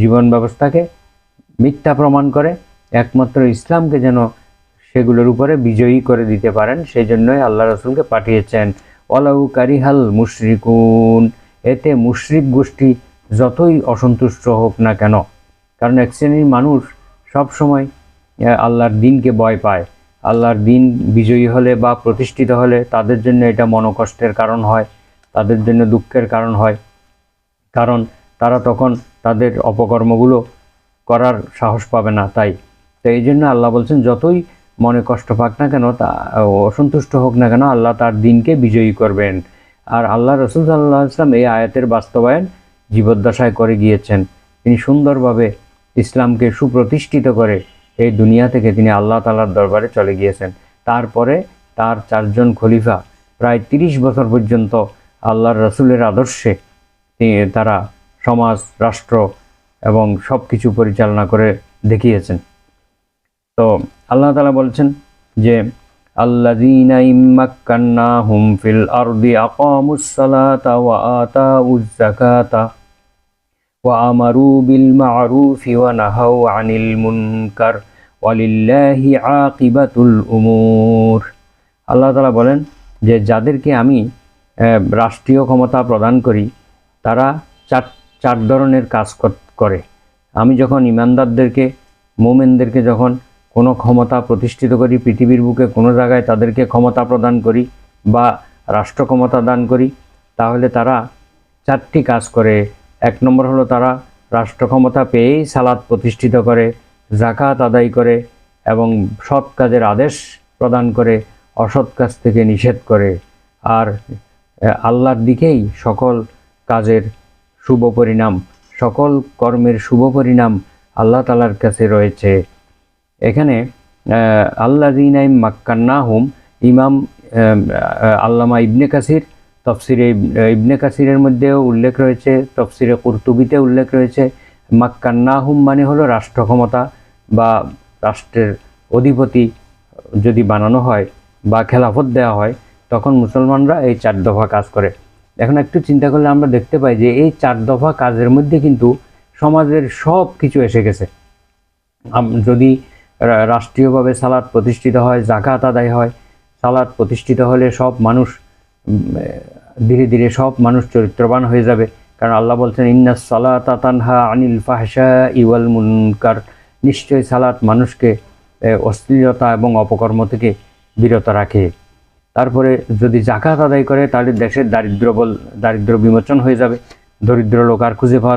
জীবন ব্যবস্থাকে মিথ্যা প্রমাণ করে, একমাত্র ইসলামকে যেন সেগুলোর উপরে বিজয়ী করে দিতে পারেন, সেই জন্যই আল্লাহ রাসূলকে পাঠিয়েছেন। ওয়ালাউ কারিহাল মুশরিকুন, এতে মুশরিক গোষ্ঠী যতই অসন্তুষ্ট হোক না কেন, কারণ এক শ্রেণীর মানুষ সব সময় আল্লাহর দিনকে ভয় পায়। আল্লাহর দিন বিজয়ী হলে বা প্রতিষ্ঠিত হলে তাদের জন্য এটা মনোকষ্টের কারণ হয়, তাদের জন্য দুঃখের কারণ হয়, কারণ তারা তখন তাদের অপকর্মগুলো করার সাহস পাবে না। তাই তো এই জন্য আল্লাহ বলছেন যতই মনে কষ্ট পাক না কেন, তা অসন্তুষ্ট হোক না কেন, আল্লাহ তার দিনকে বিজয়ী করবেন। আর আল্লাহ রাসূল সাল্লাল্লাহু আলাইহি ওয়াসাল্লাম এই আয়াতের বাস্তবায়ন জীবদ্দশায় করে গিয়েছেন। তিনি সুন্দরভাবে ইসলামকে সুপ্রতিষ্ঠিত করে এই দুনিয়া থেকে তিনি আল্লাহ তাআলার দরবারে চলে গিয়েছেন। তারপরে তার 4জন খলিফা প্রায় 30 বছর পর্যন্ত আল্লাহর রাসূলের আদর্শে তারা সমাজ, রাষ্ট্র এবং সব কিছু পরিচালনা করে দেখিয়েছেন। তো আল্লাহ তাআলা বলছেন যে আল্লাযীনা ইম্মাক্কান্নাহুম ফিল আরদি আকামুস সালাতা ওয়া আতাউয যাকাতা ওয়া আমারু বিল মা'রুফি ওয়া নাহাউ আনিল মুনকার ওয়ালিল্লাহি আকিবাতুল উমুর। আল্লাহ তাআলা বলেন যে যাদেরকে আমি রাষ্ট্রীয় ক্ষমতা প্রদান করি তারা চার ধরনের কাজ করে। আমি যখন ইমানদারদেরকে, মুমিনদেরকে যখন কোনো ক্ষমতা প্রতিষ্ঠিত করি, পৃথিবীর বুকে কোনো জায়গায় তাদেরকে ক্ষমতা প্রদান করি বা রাষ্ট্র ক্ষমতা দান করি, তাহলে তারা 4টি কাজ করে। 1 নম্বর হলো তারা রাষ্ট্র ক্ষমতা পেয়েই সালাত প্রতিষ্ঠিত করে, যাকাত আদায় করে এবং সৎ কাজের আদেশ প্রদান করে, অসৎ কাজ থেকে নিষেধ করে। আর আল্লাহর দিকেই সকল কাজের শুভ পরিণাম, সকল কর্মের শুভ পরিণাম আল্লাহ তাআলার কাছে রয়েছে। এখানে আল্লাযীনা ইম্মাক্কান্নাহুম, ইমাম আল্লামা ইবনে কাসির তফসিরে ইবনে কাসিরের মধ্যেও উল্লেখ রয়েছে, তফসিরে কুরতুবিতে উল্লেখ রয়েছে। মাক্কান্নাহুম মানে হলো রাষ্ট্র ক্ষমতা বা রাষ্ট্রের অধিপতি যদি বানানো হয় বা খেলাফত দেওয়া হয়, তখন মুসলমানরা এই 4 দফা কাজ করে। এখন একটু চিন্তা করলে আমরা দেখতে পাই যে এই 4 দফা কাজের মধ্যে কিন্তু সমাজের সব কিছু এসে গেছে। যদি রাষ্ট্রীয়ভাবে সালাত প্রতিষ্ঠিত হয়, যাকাত আদায় হয়, সালাত প্রতিষ্ঠিত হলে সব মানুষ ধীরে ধীরে সব মানুষ চরিত্রবান হয়ে যাবে, কারণ আল্লাহ বলছেন ইন্নাস সালাতা তানহা আনিল ফাহশাই ওয়াল মুনকার, নিশ্চয়ই সালাত মানুষকে অশ্লীলতা এবং অপকর্ম থেকে বিরত রাখে। তারপরে যদি যাকাত আদায় করে তাহলে দেশের দারিদ্র বিমোচন হয়ে যাবে, দরিদ্র লোক আর খুঁজে পাওয়া